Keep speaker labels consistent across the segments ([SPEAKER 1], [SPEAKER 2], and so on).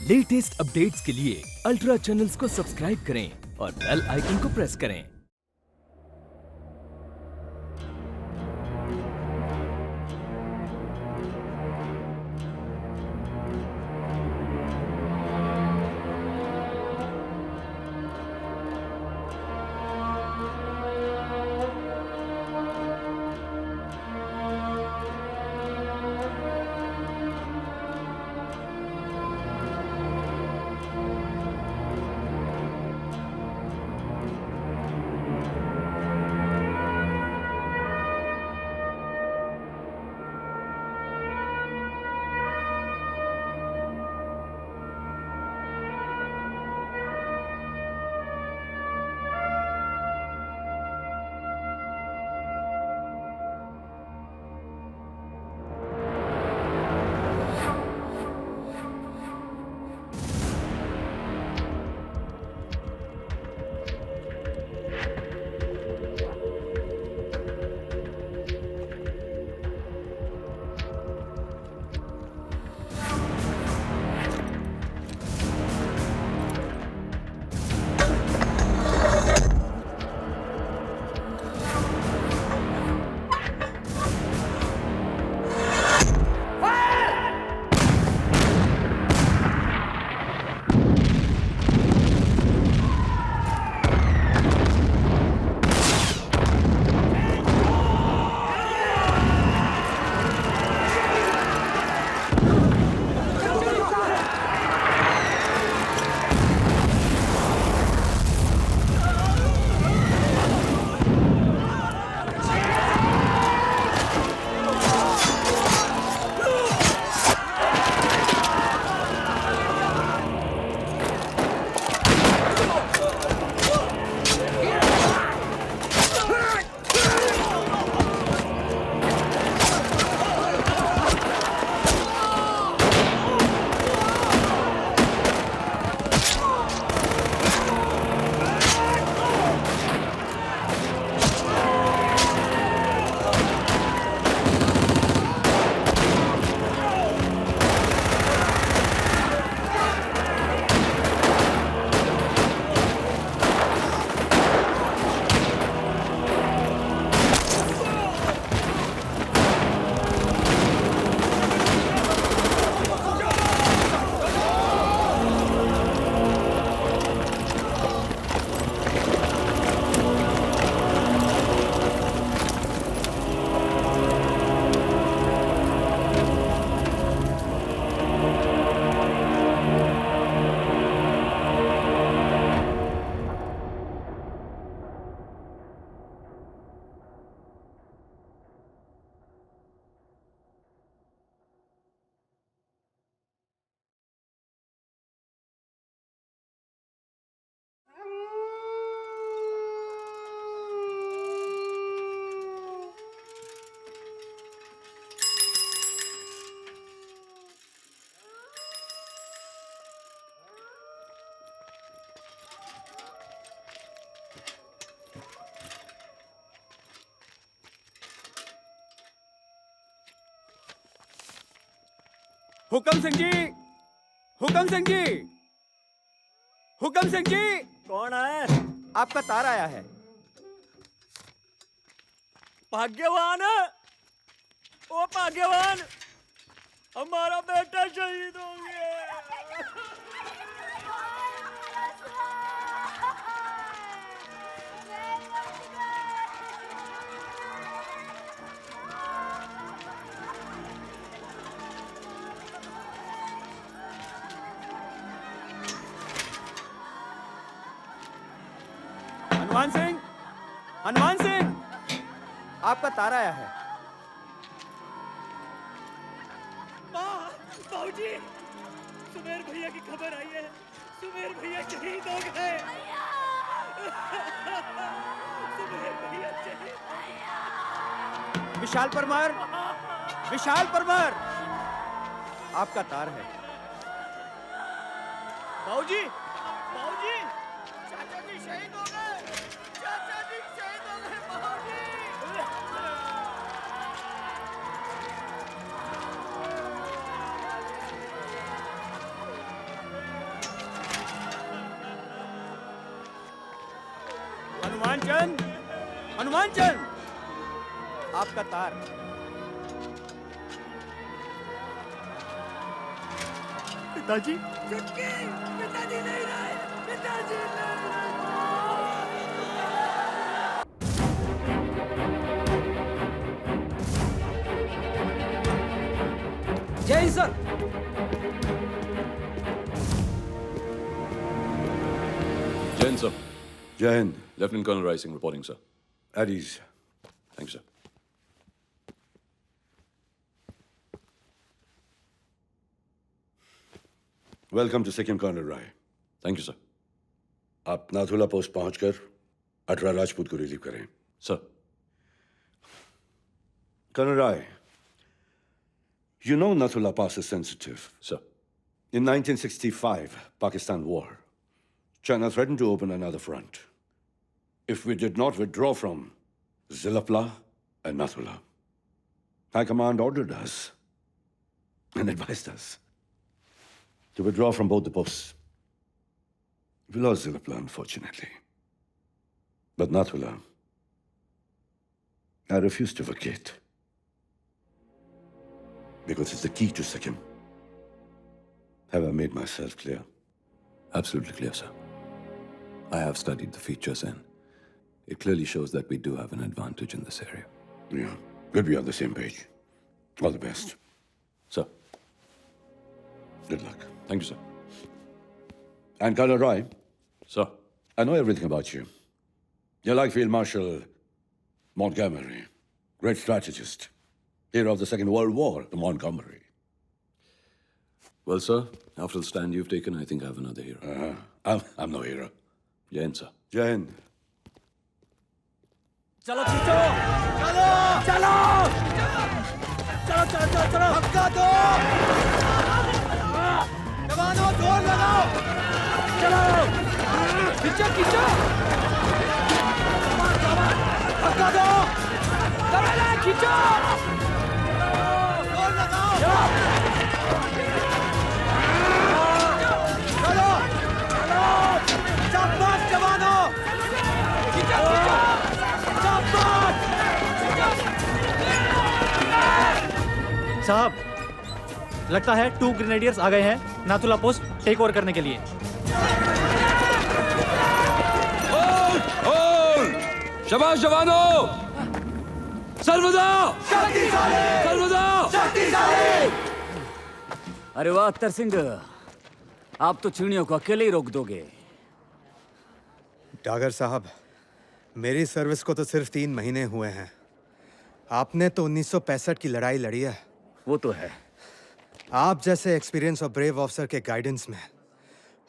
[SPEAKER 1] Latest updates के लिए ultra channels को सब्सक्राइब करें और बेल आइकन को प्रेस करें।
[SPEAKER 2] हुकम सिंह जी, हुकम सिंह जी, हुकम सिंह जी।
[SPEAKER 3] कौन है?
[SPEAKER 2] आपका तार आया है।
[SPEAKER 3] भाग्यवान, ओ भाग्यवान, हमारा बेटा शहीद हो गया।
[SPEAKER 2] हनुमान सिंह, हनुमान सिंह, आपका तार आया है।
[SPEAKER 3] बाबूजी, सुमेर भैया की खबर आई है। सुमेर भैया शहीद हो गए। सुमेर भैया शहीद।
[SPEAKER 2] विशाल परमार, विशाल परमार, आपका तार है।
[SPEAKER 3] बाबूजी, बाबूजी, चाचा जी शहीद हो गए। चाचा जी शहीद हो गए बाबूजी।
[SPEAKER 2] हनुमान चंद, हनुमान चंद, आपका तार।
[SPEAKER 3] पिताजी, पिताजी नहीं रहे, पिताजी
[SPEAKER 2] जय हिंद सर।
[SPEAKER 4] जय हिंद सर।
[SPEAKER 5] जय Hind.
[SPEAKER 4] Lieutenant Colonel Rai Singh reporting, sir.
[SPEAKER 5] At ease.
[SPEAKER 4] Thank you, sir.
[SPEAKER 5] Welcome to Sikkim, Colonel Rai.
[SPEAKER 4] Thank you, sir.
[SPEAKER 5] आप नाथुला पोस्ट पहुंचकर 18 राजपूत को रिलीव करें।
[SPEAKER 4] Sir.
[SPEAKER 5] Colonel Rai, you know Nathula Pass is sensitive.
[SPEAKER 4] Sir.
[SPEAKER 5] In 1965, Pakistan War, China threatened to open another front if we did not withdraw from Zilapla and Nathula. High Command ordered us and advised us to withdraw from both the posts. We lost Zilapla, unfortunately. But Nathula, I refuse to vacate. Because it's the key to Sikkim. Have I made myself clear?
[SPEAKER 4] Absolutely clear, sir. I have studied the features and it clearly shows that we do have an advantage in this area.
[SPEAKER 5] Yeah, good we are on the same page. All the best.
[SPEAKER 4] Sir.
[SPEAKER 5] Good luck.
[SPEAKER 4] Thank you, sir.
[SPEAKER 5] And Colonel Roy,
[SPEAKER 4] Sir.
[SPEAKER 5] I know everything about you. You're like Field Marshal Montgomery, great strategist, hero of the Second World War, the Montgomery.
[SPEAKER 4] Well, sir, after the stand you've taken, I think I have another hero.
[SPEAKER 5] I'm no hero.
[SPEAKER 4] Jai Hind, sir.
[SPEAKER 5] Jai Hind.
[SPEAKER 2] चलो खींचो, चलो चलो चलो चलो चलो चलो धक्का दो, जवानों जोर लगाओ, चलो खींचो खींचो, धक्का दो, करेला खींचो, जोर लगाओ, चलो चलो शाबाश जवानों, खींचो खींचो,
[SPEAKER 6] साहब, लगता है 2 ग्रेनेडियर्स आ गए हैं नाथुला पोस्ट टेक ओवर करने के लिए।
[SPEAKER 4] शाबाश जवानों! सर्वदा! सर्वदा!
[SPEAKER 7] अरे वाह अख्तर सिंह, आप तो चिड़ियों को अकेले ही रोक दोगे।
[SPEAKER 8] डागर साहब, मेरी सर्विस को तो सिर्फ 3 महीने हुए हैं। आपने तो 1965 की लड़ाई लड़ी है।
[SPEAKER 7] वो तो है।
[SPEAKER 8] आप जैसे एक्सपीरियंस और ब्रेव ऑफिसर के गाइडेंस में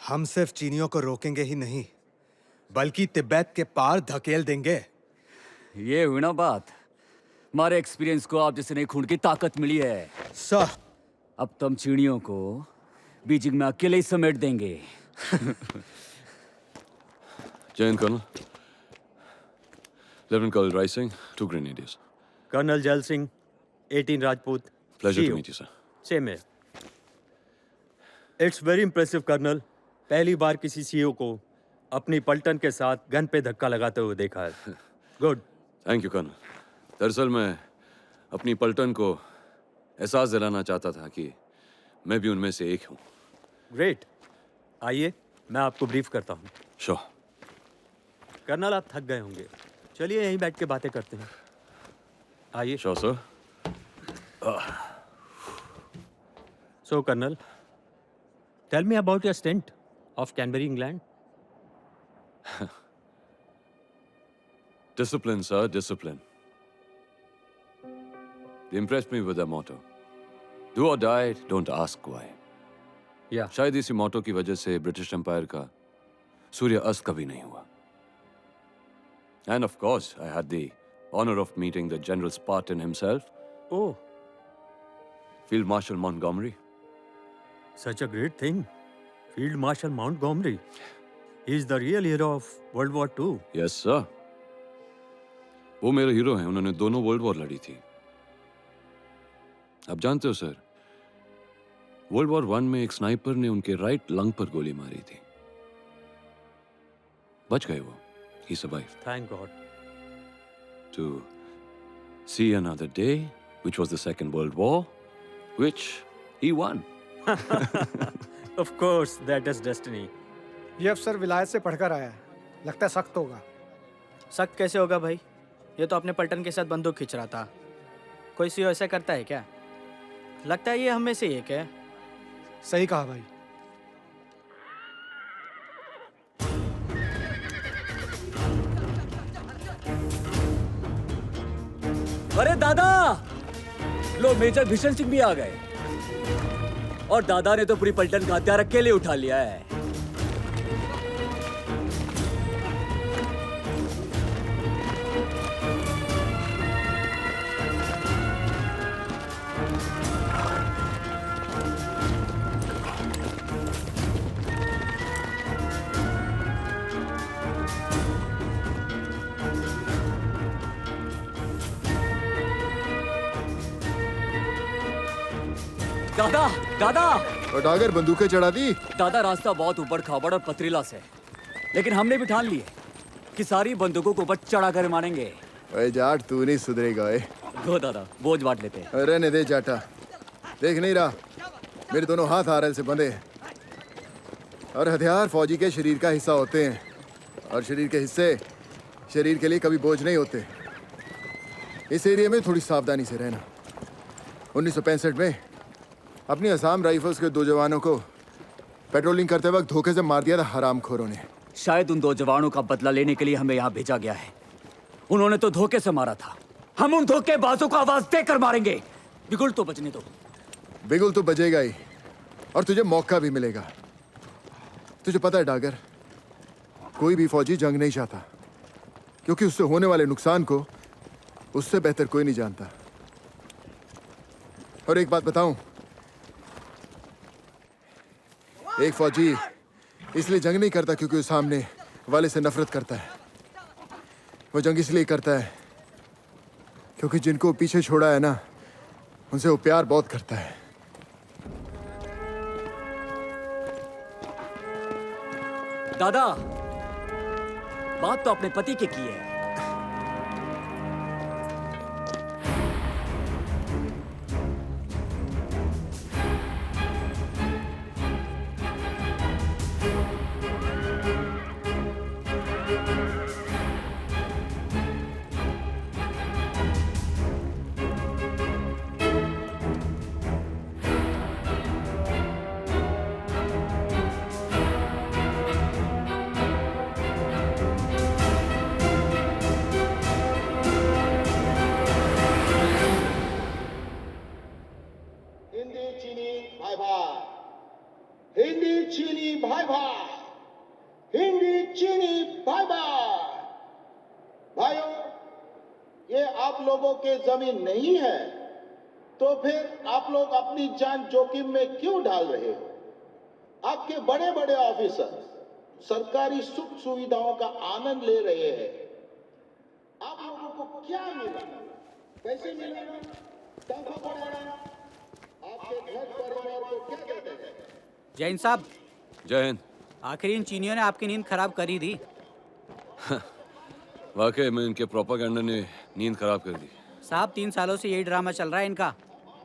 [SPEAKER 8] हम सिर्फ चीनियों को रोकेंगे ही नहीं, बल्कि तिब्बत के पार धकेल देंगे।
[SPEAKER 7] ये हुई ना बात। हमारे एक्सपीरियंस को आप जैसे नई खून की ताकत मिली है।
[SPEAKER 8] सर,
[SPEAKER 7] अब तुम चिड़ियों को बीजिंग में अकेले ही समेट देंगे।
[SPEAKER 4] Jai Hind, Colonel. Lieutenant Colonel Rai Singh, 2 grenadiers.
[SPEAKER 6] Colonel Jail Singh, 18 Rajput.
[SPEAKER 4] Pleasure to meet you, sir.
[SPEAKER 6] Same है। It's very impressive colonel. पहली बार किसी सीईओ को अपनी पलटन के साथ गन पे धक्का लगाते हुए देखा है। गुड।
[SPEAKER 4] Thank you colonel. दरअसल मैं अपनी पलटन को एहसास दिलाना चाहता था कि मैं भी उनमें से एक हूँ।
[SPEAKER 6] ग्रेट। आइए, मैं आपको ब्रीफ करता हूँ।
[SPEAKER 4] श्योर।
[SPEAKER 6] कर्नल, आप थक गए होंगे, चलिए यहीं बैठ के बातें करते हैं। आइए।
[SPEAKER 4] Sure sir.
[SPEAKER 6] So, Colonel, tell me about your stint of Canberra, England.
[SPEAKER 4] Discipline, sir, discipline. They impressed me with their motto. Do or die, don't ask why.
[SPEAKER 6] Yeah.
[SPEAKER 4] शायद इसी मोटो की वजह से ब्रिटिश एम्पायर का सूर्य अस्त कभी नहीं हुआ। And of course, I had the honor of meeting the General Spartan himself,
[SPEAKER 6] Oh,
[SPEAKER 4] Field Marshal Montgomery.
[SPEAKER 6] such a great thing. Field Marshal Montgomery. He is the real hero of World War II.
[SPEAKER 4] Yes, sir. वो मेरे hero हैं। उन्होंने दोनों world war लड़ी थी। आप जानते हो सर, वर्ल्ड वॉर 1 में एक स्नाइपर ने उनके राइट लंग पर गोली मारी थी। बच गए वो। he survived.
[SPEAKER 6] Thank God.
[SPEAKER 4] To see another day, which was the Second World War, which he won.
[SPEAKER 6] Of course that is destiny.
[SPEAKER 2] ये अफसर विलायत से पढ़कर आया है, लगता है सख्त होगा.
[SPEAKER 9] सख्त कैसे होगा भाई? ये तो अपने पलटन के साथ बंदूक खींच रहा था. कोई सीओ ऐसा करता है क्या? लगता है ये हम में से एक है.
[SPEAKER 2] सही कहा भाई.
[SPEAKER 7] अरे दादा, लो मेजर भीषण सिंह भी आ गए. और दादा ने तो पूरी पलटन का हथियार अकेले उठा लिया है. दादा, दादा,
[SPEAKER 10] और डागर बंदूकें चढ़ा दी.
[SPEAKER 7] दादा रास्ता बहुत ऊपर खाबड़ और पथरीला से, लेकिन हमने भी ठान लिए कि सारी बंदूकों को ऊपर चढ़ा कर मारेंगे.
[SPEAKER 10] अरे जाट, तू नहीं सुधरेगा.
[SPEAKER 7] गो दादा, बोझ बांट लेते हैं.
[SPEAKER 10] अरे ने दे जाटा, देख नहीं रहा मेरे दोनों हाथ आरएल से बंधे. और हथियार फौजी के शरीर का हिस्सा होते हैं, और शरीर के हिस्से शरीर के लिए कभी बोझ नहीं होते. इस एरिया में थोड़ी सावधानी से रहना. 1965 में अपनी असम राइफल्स के 2 जवानों को पेट्रोलिंग करते वक्त धोखे से मार दिया था हरामखोरों ने.
[SPEAKER 7] शायद उन 2 जवानों का बदला लेने के लिए हमें यहाँ भेजा गया है. उन्होंने तो धोखे से मारा था. हम उन धोखेबाजों को आवाज देकर मारेंगे. बिगुल तो बचने दो.
[SPEAKER 10] बिगुल तो बजेगा ही, और तुझे मौका भी मिलेगा. तुझे पता है डागर, कोई भी फौजी जंग नहीं चाहता, क्योंकि उससे होने वाले नुकसान को उससे बेहतर कोई नहीं जानता. और एक बात बताऊं, एक फौजी इसलिए जंग नहीं करता क्योंकि वो सामने वाले से नफरत करता है. वो जंग इसलिए करता है क्योंकि जिनको पीछे छोड़ा है ना, उनसे वो प्यार बहुत करता है.
[SPEAKER 7] दादा, बात तो अपने पति की है.
[SPEAKER 11] भाइयों, ये आप लोगों के जमीन नहीं है, तो फिर आप लोग अपनी जान जोखिम में क्यों डाल रहे हो? आपके बड़े बड़े ऑफिसर सरकारी सुख सुविधाओं का आनंद ले रहे हैं. आप लोगों को क्या मिला? पैसे मिला, तनख्वाह बढ़ाया, आपके घर परिवार को क्या कहते हैं?
[SPEAKER 9] जैन साहब.
[SPEAKER 4] जय हिंद.
[SPEAKER 9] आखिर इन चीनियों ने आपकी नींद खराब कर ही दी.
[SPEAKER 4] वाकई में इनके प्रोपेगेंडा ने नींद खराब कर दी.
[SPEAKER 9] साहब 3 सालों से यही ड्रामा चल रहा है इनका.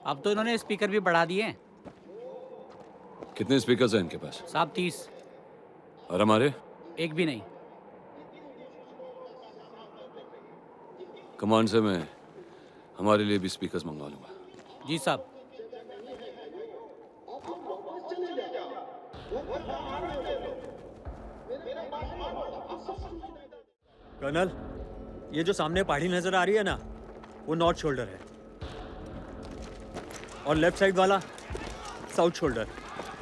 [SPEAKER 9] अब तो इन्होंने स्पीकर भी बढ़ा दिए हैं.
[SPEAKER 4] कितने स्पीकर्स हैं इनके पास?
[SPEAKER 9] साहब 30.
[SPEAKER 4] और हमारे?
[SPEAKER 9] एक भी नहीं.
[SPEAKER 4] कमांड से मैं हमारे लिए भी स्पीकर्स मंगवा लूंगा.
[SPEAKER 9] जी साहब.
[SPEAKER 6] कर्नल, ये जो सामने पहाड़ी नजर आ रही है ना, वो नॉर्थ शोल्डर है, और लेफ्ट साइड वाला साउथ शोल्डर,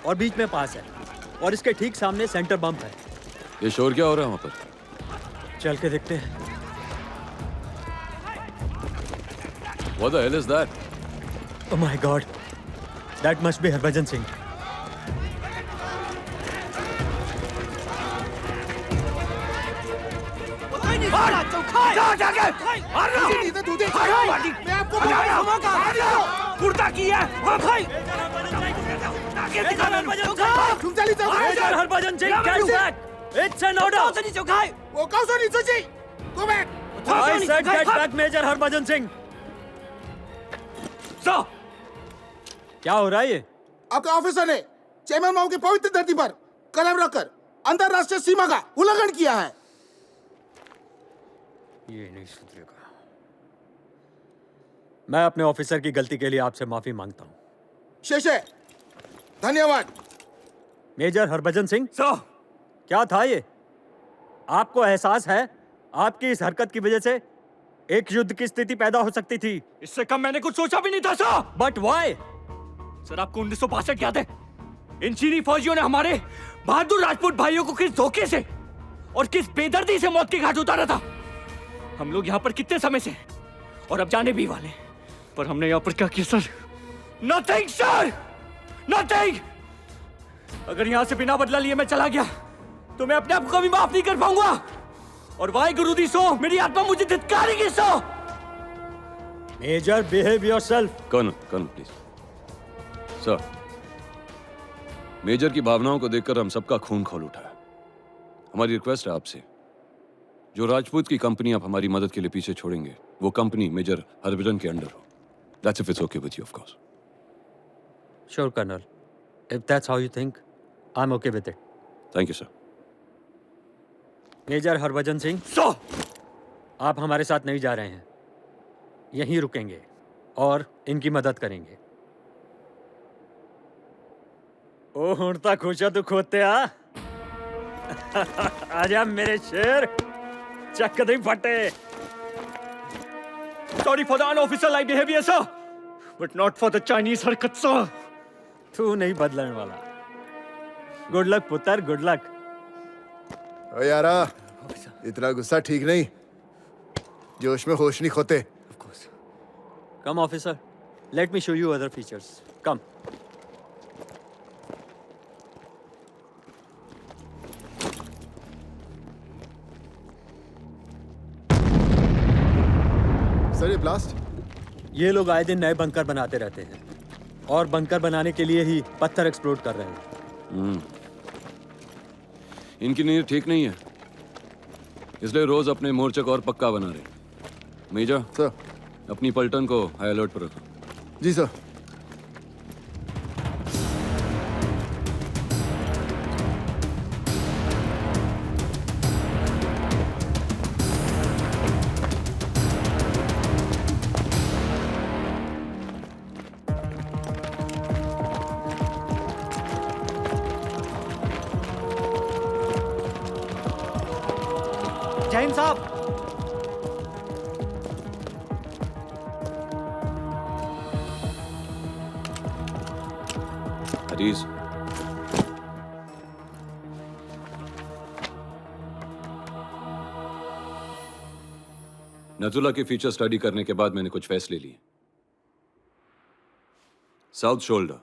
[SPEAKER 6] और बीच में पास है, और इसके ठीक सामने सेंटर बम्प है.
[SPEAKER 4] ये शोर क्या हो रहा है वहां पर?
[SPEAKER 6] चल के देखते हैं.
[SPEAKER 4] What the hell is that?
[SPEAKER 6] Oh my God, that must be Harbhajan Singh.
[SPEAKER 3] Harbhajan Singh,
[SPEAKER 6] It's an order.
[SPEAKER 2] वो कौन सा नीचे जी? Go back.
[SPEAKER 6] I said get back, Major Harbhajan Singh.
[SPEAKER 3] Sir,
[SPEAKER 6] क्या हो रहा है ये?
[SPEAKER 2] आपके ऑफिसर ने चेयरमैन माओ की पवित्र धरती पर कलम रखकर अंतरराष्ट्रीय सीमा का उल्लंघन किया है.
[SPEAKER 6] ये नहीं सुधरेगा. मैं अपने ऑफिसर की गलती के लिए आपसे माफी मांगता हूँ.
[SPEAKER 2] शेषे, धन्यवाद.
[SPEAKER 6] मेजर हरभजन सिंह,
[SPEAKER 3] सर,
[SPEAKER 6] क्या था ये? आपको एहसास है आपकी इस हरकत की वजह से एक युद्ध की स्थिति पैदा हो सकती थी?
[SPEAKER 3] इससे कम मैंने कुछ सोचा भी नहीं था सर.
[SPEAKER 6] But why?
[SPEAKER 3] सर, आपको 1962 याद है? इन चीनी फौजियों ने हमारे बहादुर राजपूत भाइयों को किस धोखे से और किस बेदर्दी से मौत के घाट उतारा था. हम लोग यहाँ पर कितने समय से और अब जाने भी वाले, पर हमने यहाँ पर क्या किया सर? Nothing sir, nothing. अगर यहाँ से बिना बदला लिए मैं चला गया तो मैं अपने आप को कभी माफ नहीं कर पाऊंगा. और वाहिगुरु दी सो, मेरी आत्मा मुझे धिक्कारेगी सो.
[SPEAKER 6] Major behave yourself.
[SPEAKER 4] Colonel please. Sir, major की भावनाओं को देखकर हम सबका खून खौल उठा है. हमारी रिक्वेस्ट है आपसे, जो राजपूत की कंपनी आप हमारी मदद के लिए पीछे छोड़ेंगे, वो कंपनी मेजर हरभजन के अंडर हो. That's if it's okay with you, of course.
[SPEAKER 6] Sure, Colonel. If that's how you think, I'm okay with it.
[SPEAKER 4] Thank you, sir.
[SPEAKER 6] Major Harbhajan Singh,
[SPEAKER 3] sir,
[SPEAKER 6] आप हमारे साथ नहीं जा रहे हैं. यहीं रुकेंगे और इनकी मदद करेंगे. ओ हुणता खुशा तू खोते आ. आजा मेरे शेर, चक दे फटे.
[SPEAKER 3] sorry for the unofficial behavior sir, but not for the Chinese हरकत sir.
[SPEAKER 6] तू नहीं बदलने वाला. गुड लक पुत्र, गुड लक.
[SPEAKER 10] ओ यारा, इतना गुस्सा ठीक नहीं. जोश में होश नहीं खोते.
[SPEAKER 6] Come officer, let me show you other features. Come.
[SPEAKER 10] Sir, ये ब्लास्ट.
[SPEAKER 6] ये लोग आए दिन नए बंकर बनाते रहते हैं और बंकर बनाने के लिए ही पत्थर एक्सप्लोड कर रहे हैं.
[SPEAKER 4] इनकी नींद ठीक नहीं है, इसलिए रोज अपने मोर्चे को और पक्का बना रहे. Major
[SPEAKER 10] sir.
[SPEAKER 4] अपनी पलटन को हाई अलर्ट पर रखो.
[SPEAKER 10] जी सर.
[SPEAKER 9] जैन साहब,
[SPEAKER 4] हरीश, नथुला की फीचर स्टडी करने के बाद मैंने कुछ फैसले लिए. साउथ शोल्डर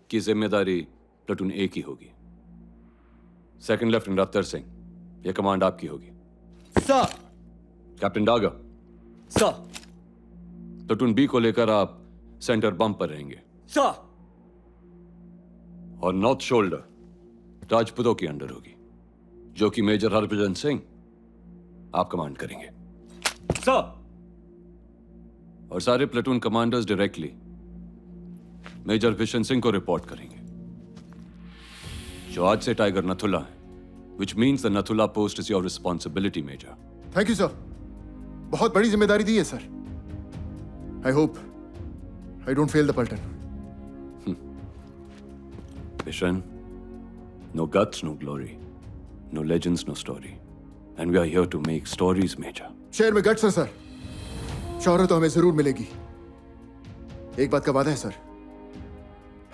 [SPEAKER 4] की जिम्मेदारी प्लेटून ए की होगी. सेकंड लेफ्टिनेंट अख्तर सिंह, यह कमांड आपकी होगी.
[SPEAKER 2] Sir.
[SPEAKER 4] Captain Daga,
[SPEAKER 3] sir.
[SPEAKER 4] Platoon B को लेकर आप सेंटर बम पर रहेंगे.
[SPEAKER 3] सर.
[SPEAKER 4] और नॉर्थ शोल्डर राजपूतों की अंडर होगी, जो कि मेजर हरभजन सिंह आप कमांड करेंगे.
[SPEAKER 3] सर.
[SPEAKER 4] और सारे platoon commanders directly major Bishan Singh को रिपोर्ट करेंगे, जो आज से टाइगर नथुला है, which means the Nathula post is your responsibility, Major.
[SPEAKER 10] Thank you sir. बहुत बड़ी जिम्मेदारी दी है sir. I hope I don't fail the पलटन.
[SPEAKER 4] Bishan, no guts, no glory, no legends, no story, and we are here to make stories, Major.
[SPEAKER 10] शहर में guts है sir. शौहरत तो हमें जरूर मिलेगी. एक बात का वादा है सर,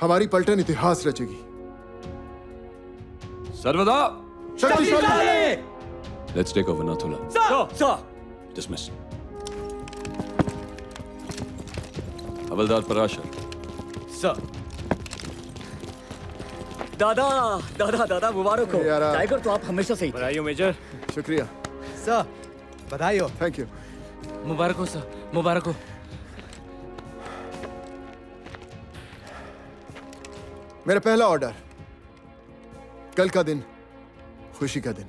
[SPEAKER 10] हमारी पलटन इतिहास रचेगी.
[SPEAKER 4] Sarvada,
[SPEAKER 10] शक्तिशाली.
[SPEAKER 4] let's take over Nathula.
[SPEAKER 3] Sir. Sir.
[SPEAKER 4] Dismissed. Havildar Parashar.
[SPEAKER 3] Sir.
[SPEAKER 7] दादा दादा दादा मुबारक हो.
[SPEAKER 10] यारा.
[SPEAKER 7] टाइगर तो आप हमेशा से ही थे.
[SPEAKER 3] बधाई हो मेजर.
[SPEAKER 10] शुक्रिया.
[SPEAKER 8] सर, बधाई हो.
[SPEAKER 10] Thank you.
[SPEAKER 3] मुबारक हो सर, मुबारक हो.
[SPEAKER 10] मेरा पहला ऑर्डर, कल का दिन खुशी का दिन,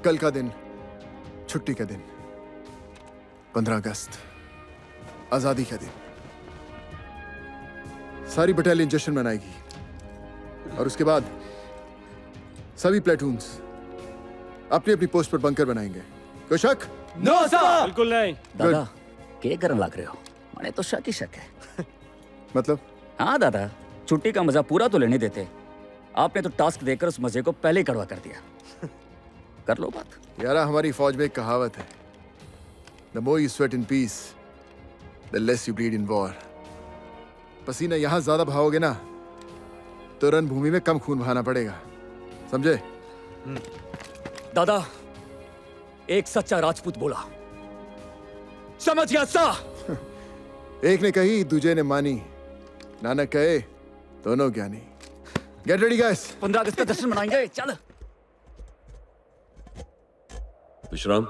[SPEAKER 10] कल का दिन, छुट्टी का दिन, 15 अगस्त, आजादी का दिन। सारी बटालियन जश्न मनाएगी और उसके बाद सभी प्लेटून्स अपनी अपनी पोस्ट पर बंकर बनाएंगे। कोई शक?
[SPEAKER 3] नो सर, बिल्कुल नहीं।
[SPEAKER 7] दादा क्या करने लग रहे हो? मैंने तो शक ही शक है।
[SPEAKER 10] मतलब?
[SPEAKER 7] हाँ दादा, छुट्टी का मजा पूरा तो लेने देते। आपने तो टास्क देकर उस मजे को पहले ही कड़वा कर दिया। कर लो बात।
[SPEAKER 10] यारा, हमारी फौज में एक कहावत है, The more you sweat in peace, the less you bleed in war. पसीना यहां ज्यादा बहाओगे ना तो रणभूमि में कम खून बहाना पड़ेगा, समझे?
[SPEAKER 7] दादा, एक सच्चा राजपूत बोला, समझ गया सा?
[SPEAKER 10] एक ने कही, दूजे ने मानी, नानक कहे, दोनों ज्ञानी। Get ready guys.
[SPEAKER 7] 15 अगस्त का जश्न मनाएंगे, चल।
[SPEAKER 4] विश्राम,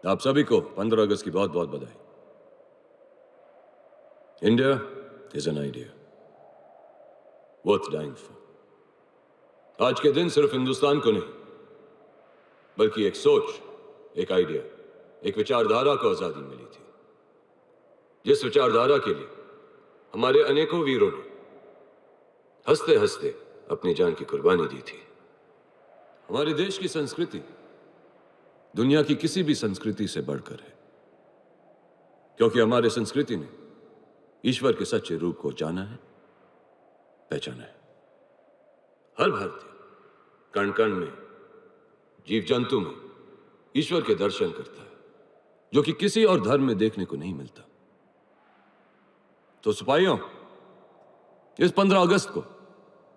[SPEAKER 4] आप सभी को 15 अगस्त की बहुत बहुत बधाई। India is an idea worth dying for. आज के दिन सिर्फ हिंदुस्तान को नहीं, बल्कि एक सोच, एक आइडिया, एक विचारधारा को आजादी मिली थी, जिस विचारधारा के लिए हमारे अनेकों वीरों ने हंसते हंसते अपनी जान की कुर्बानी दी थी। हमारे देश की संस्कृति दुनिया की किसी भी संस्कृति से बढ़कर है, क्योंकि हमारे संस्कृति ने ईश्वर के सच्चे रूप को जाना है, पहचाना है। हर भारतीय कण कण में, जीव जंतु में ईश्वर के दर्शन करता है, जो कि किसी और धर्म में देखने को नहीं मिलता। तो सिपाहियों, इस 15 अगस्त को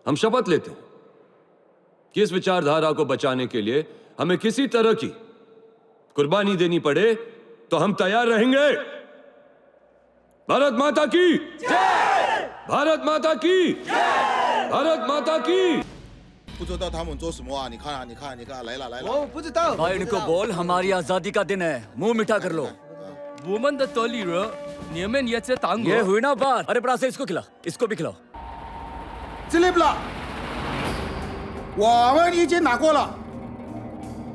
[SPEAKER 4] हम शपथ लेते हैं कि इस विचारधारा को बचाने के लिए हमें किसी तरह की कुर्बानी देनी पड़े तो हम तैयार रहेंगे। भारत माता की जय! भारत माता की जय! भारत माता की।
[SPEAKER 2] 不知道他们做什么啊？你看啊，你看，你看，来了来了。
[SPEAKER 9] 我不知道。
[SPEAKER 7] भाई इनको बोल, हमारी आजादी का दिन है, मुंह मीठा कर लो।
[SPEAKER 1] 我们的得利人，你们也在党
[SPEAKER 7] ये हुई ना बात। अरे बड़ा से इसको खिला, इसको भी खिलाओ।
[SPEAKER 2] 尽力了，我们已经拿过了。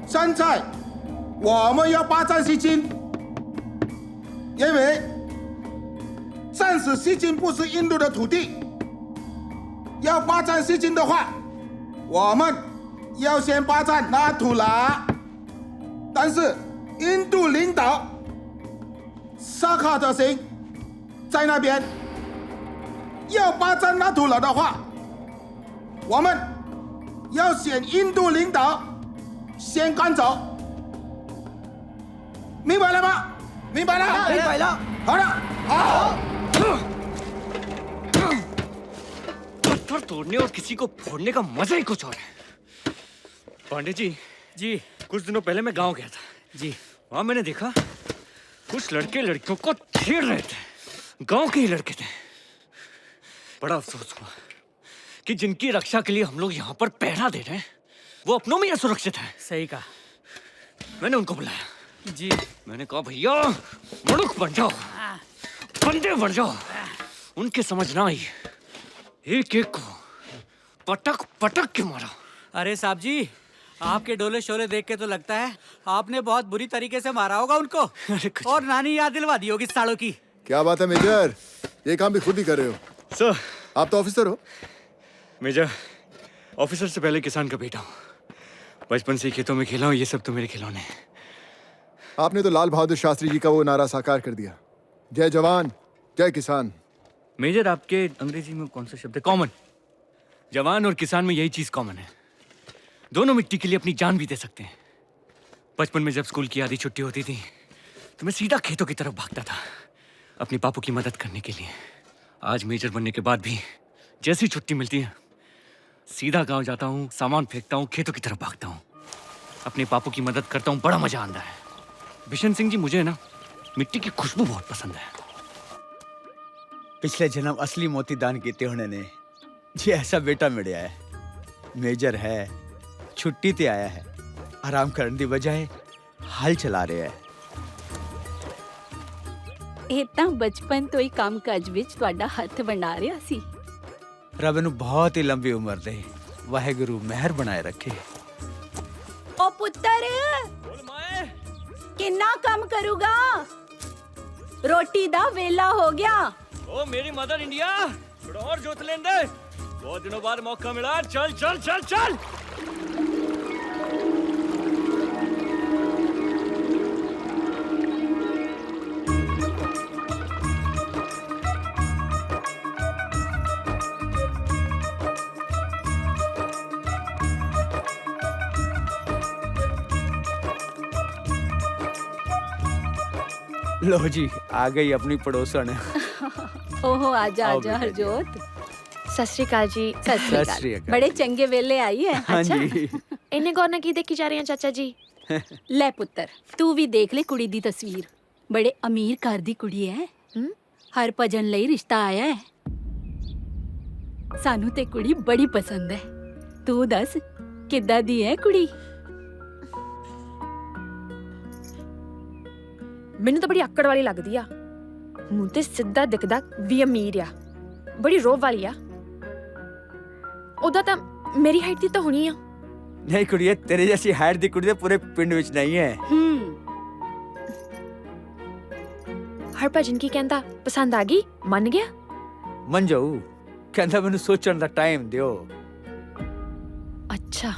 [SPEAKER 2] 现在我们要霸占西京，因为暂时西京不是印度的土地。要霸占西京的话，我们要先霸占拉土拉。但是印度领导萨卡特星在那边，要霸占拉土拉的话，我们要选印度领导先赶走，明白了吗？明白了，明白了。好了，好。
[SPEAKER 3] पत्थर तोड़ने और किसी को फोड़ने का मजा ही कुछ और है। पांडे जी, कुछ दिनों पहले मैं गांव गया था जी। वहां मैंने देखा कुछ लड़के लड़कियों को छेड़ रहे थे, गांव के ही लड़के थे। बड़ा अफसोस हुआ कि जिनकी रक्षा के लिए हम लोग यहाँ पर पहरा दे रहे हैं, वो अपनों में असुरक्षित है।
[SPEAKER 9] सही कहा।
[SPEAKER 3] मैंने उनको बुलाया
[SPEAKER 9] जी।
[SPEAKER 3] मैंने कहा, भैया मनुख बन जाओ, बंदे बन जाओ। उनके समझ ना आई, एक एक को पटक पटक के मारा।
[SPEAKER 9] अरे साहब जी, आपके डोले शोले देख के तो लगता है आपने बहुत बुरी तरीके से मारा होगा उनको। और नानी याद दिलवा दी होगी सालों की।
[SPEAKER 10] क्या बात है मेजर, ये काम भी खुद ही कर रहे हो?
[SPEAKER 3] सर,
[SPEAKER 10] आप तो ऑफिसर हो।
[SPEAKER 3] मेजर, ऑफिसर से पहले किसान का बेटा हूँ। बचपन से खेतों में खेला हूँ, ये सब तो मेरे खिलौने हैं।
[SPEAKER 10] आपने तो लाल बहादुर शास्त्री जी का वो नारा साकार कर दिया, जय जवान जय किसान।
[SPEAKER 3] मेजर, आपके अंग्रेजी में कौन सा शब्द है? कॉमन। जवान और किसान में यही चीज कॉमन है। दोनों मिट्टी के लिए अपनी जान भी दे सकते हैं। बचपन में जब स्कूल की आधी छुट्टी होती थी तो मैं सीधा खेतों की तरफ भागता था, अपने पापू की मदद करने के लिए। आज मेजर बनने के बाद भी जैसी छुट्टी मिलती है सीधा गांव जाता हूँ, सामान फेंकता हूँ, खेतों की तरफ भागता हूँ, अपने पापू की मदद करता हूँ। बड़ा मजा आता है। बिशन सिंह जी, मुझे ना मिट्टी की खुशबू बहुत पसंद है।
[SPEAKER 12] पिछले जन्म असली मोती दान कीते होने ने जी ऐसा बेटा मिलिया है। मेजर है, छुट्टी ते आया है, आराम करने दी बजाय हल चला रहे है।
[SPEAKER 13] ਇਹ ਤਾਂ ਬਚਪਨ ਤੋਂ ਹੀ ਕੰਮ ਕਾਜ ਵਿੱਚ ਤੁਹਾਡਾ ਹੱਥ ਵੰਡਾ ਰਿਹਾ ਸੀ।
[SPEAKER 12] रब नू बहुत ही लंबी उम्र दे, वाहेगुरु मेहर बनाए रखे।
[SPEAKER 13] ओ पुत्तर किन्ना कम करूगा, रोटी दा वेला हो गया।
[SPEAKER 3] ओ मेरी मदर इंडिया, थोड़ा और जोत लें दे। बहुत दिनों बाद मौका मिला, चल चल चल चल।
[SPEAKER 12] लो जी आ गई अपनी पड़ोसन।
[SPEAKER 13] ओहो आजा
[SPEAKER 12] आओ
[SPEAKER 13] आजा
[SPEAKER 12] बेटा जी।
[SPEAKER 13] हरजोत।
[SPEAKER 14] सत श्री अकाल जी।
[SPEAKER 13] सत श्री
[SPEAKER 12] सत श्री
[SPEAKER 13] अकाल।
[SPEAKER 12] अकाल।
[SPEAKER 13] बड़े चंगे वेले आई है।
[SPEAKER 12] हाँ
[SPEAKER 13] अच्छा
[SPEAKER 12] जी।
[SPEAKER 14] इन्हें गौर ना की देखी जा रही हैं चाचा जी।
[SPEAKER 13] ले पुत्तर तू भी देख ले कुड़ी दी तस्वीर, बड़े अमीर घर दी कुड़ी है। हर भजन ਲਈ ਰਿਸ਼ਤਾ ਆਇਆ ਹੈ। ਸਾਨੂੰ ਤੇ ਕੁੜੀ ਬੜੀ ਪਸੰਦ ਹੈ। ਤੂੰ ਦੱਸ ਕਿੱਦਾਂ ਦੀ ਹੈ ਕੁੜੀ?
[SPEAKER 14] ਮੈਨੂੰ ਤਾਂ ਬੜੀ ਆਕੜ ਵਾਲੀ ਲੱਗਦੀ ਆ। ਮੂੰਹ ਤੇ ਸਿੱਧਾ ਦਿਖਦਾ ਵੀ ਅਮੀਰ ਆ, ਬੜੀ ਰੋਹ ਵਾਲੀ ਆ। ਉਹਦਾ ਤਾਂ ਮੇਰੀ ਹਾਈਟ ਦੀ ਤਾਂ ਹੋਣੀ ਆ।
[SPEAKER 12] नहीं कुड़िए, तेरे जैसी हाइट दी कुड़ी तो पूरे पिंड विच नहीं है।
[SPEAKER 14] ਹਰਭਜਨ ਕੀ ਕਹਿੰਦਾ, ਪਸੰਦ ਆ ਗਈ, ਮੰਨ ਗਿਆ?
[SPEAKER 12] मन जाऊ, कहंदा मैनू सोचण दा टाइम दियो।
[SPEAKER 14] ਅੱਛਾ,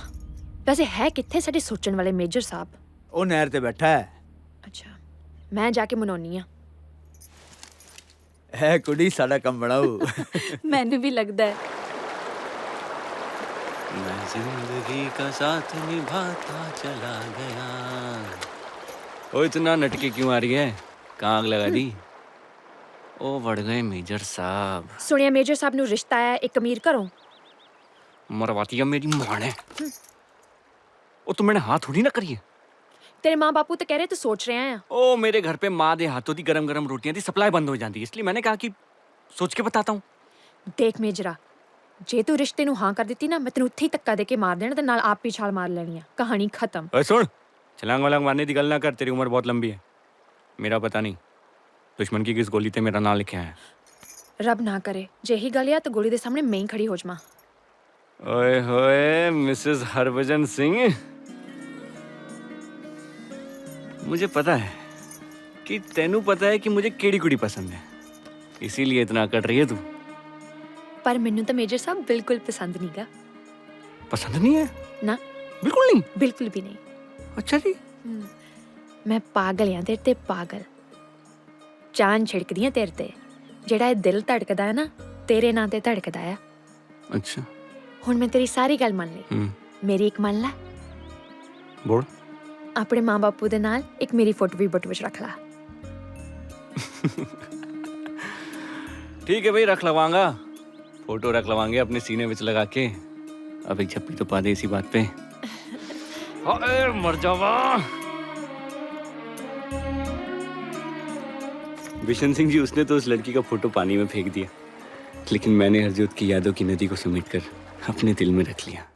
[SPEAKER 14] ਵੈਸੇ ਹੈ ਕਿੱਥੇ ਸਾਡੇ ਸੋਚਣ ਵਾਲੇ ਮੇਜਰ ਸਾਹਿਬ?
[SPEAKER 12] ਉਹ ਨਹਿਰ ਤੇ ਬੈਠਾ ਹੈ।
[SPEAKER 14] ਅੱਛਾ, ਮੈਂ ਜਾ ਕੇ ਮਨਾਉਣੀ ਆ।
[SPEAKER 12] ਹੈ ਕੁੜੀ ਸਾਡਾ ਕੰਮ ਬਣਾऊ।
[SPEAKER 13] ਮੈਨੂੰ ਵੀ ਲੱਗਦਾ ਹੈ।
[SPEAKER 3] मैं जिंदगी का साथ निभाता चला गया। ओ इतना नटके क्यों आ रही है? कहाँ आग लगा दी? ओ बढ़ गए मेजर साहब।
[SPEAKER 14] ਸੁਣਿਆ ਮੇਜਰ ਸਾਹਿਬ ਨੂੰ ਰਿਸ਼ਤਾ ਆਇਆ ਇੱਕ ਅਮੀਰ ਘਰੋਂ।
[SPEAKER 3] मरवाती है मेरी मां ने। ओ तो मैंने हाथ थोड़ी ना करी है।
[SPEAKER 14] ਤੇਰੇ ਮਾਂ ਬਾਪੂ ਤਾਂ ਕਹਿ ਰਹੇ ਤੂੰ ਸੋਚ ਰਿਹਾ ਆ।
[SPEAKER 3] ओ मेरे घर पे माँ दे हाथों की गरम गरम रोटियां दी सप्लाई बंद हो जाती है, इसलिए मैंने कहा कि सोच के बताता हूँ।
[SPEAKER 14] ਦੇਖ ਮੇਜਰਾ, ਜੇ ਤੂੰ ਰਿਸ਼ਤੇ ਨੂੰ ਹਾਂ ਕਰ ਦਿੱਤੀ ਨਾ, ਮੈਂ ਤੈਨੂੰ ਉੱਥੇ ਹੀ ਧੱਕਾ ਦੇ ਕੇ ਮਾਰ ਦੇਣਾ ਤੇ ਨਾਲ ਆਪ ਹੀ ਛਾਲ ਮਾਰ ਲੈਣੀ ਆ। ਕਹਾਣੀ ਖਤਮ।
[SPEAKER 3] ओए सुन, छलांग वलांग मारने की गल ना कर, तेरी उम्र बहुत लंबी है। मेरा पता नहीं दुश्मन की किस गोली ते मेरा नाम लिखे है।
[SPEAKER 14] ਰੱਬ ਨਾ ਕਰੇ ਜੇ ਇਹੀ ਗੱਲ ਆ ਤਾਂ ਗੋਲੀ ਦੇ ਸਾਹਮਣੇ ਮੈਂ ਹੀ ਖੜੀ ਹੋ ਜਾਵਾਂ।
[SPEAKER 3] ओए होए मिसेस हरभजन सिंह, मुझे पता है कि तेनू पता है कि मुझे केड़ी कुड़ी पसंद है, इसीलिए इतना कट रही है तू।
[SPEAKER 14] ਪਰ ਮੈਨੂੰ ਤਾਂ ਮੇਜਰ ਸਾਹਿਬ ਬਿਲਕੁਲ ਪਸੰਦ ਨਹੀਂਗਾ।
[SPEAKER 3] पसंद नहीं है?
[SPEAKER 14] ਨਾ
[SPEAKER 3] बिल्कुल नहीं।
[SPEAKER 14] ਬਿਲਕੁਲ ਵੀ ਨਹੀਂ।
[SPEAKER 3] अच्छा जी।
[SPEAKER 14] ਮੈਂ ਪਾਗਲ ਆ ਤੇਰੇ ਤੇ, ਪਾਗਲ। ਜਾਨ ਛਿੜਕਦੀ ਆ ਤੇਰੇ ਤੇ। ਜਿਹੜਾ ਇਹ ਦਿਲ ਧੜਕਦਾ ਹੈ ਨਾ, ਤੇਰੇ ਨਾਂ ਤੇ ਧੜਕਦਾ ਆ।
[SPEAKER 3] अच्छा।
[SPEAKER 14] ਹੁਣ ਮੈਂ ਤੇਰੀ ਸਾਰੀ ਗੱਲ ਮੰਨ ਲਈ। ਮੇਰੀ ਇੱਕ ਮੰਨ ਲੈ।
[SPEAKER 3] बोल।
[SPEAKER 14] ਆਪਣੇ ਮਾਂ ਬਾਪੂ ਦੇ ਨਾਲ ਇੱਕ ਮੇਰੀ ਫੋਟੋ ਵੀ ਬਟੂਏ ਵਿੱਚ ਰੱਖ ਲਾ।
[SPEAKER 3] ठीक है भाई, रख लवांगा। फोटो रख लवांगे अपने सीने में लगा के। अब एक छप्पी तो पा दे इसी बात पे। हाय मर जावा। बिशन सिंह जी, उसने तो उस लड़की का फोटो पानी में फेंक दिया, लेकिन मैंने हरजोत की यादों की नदी को समेट कर अपने दिल में रख लिया।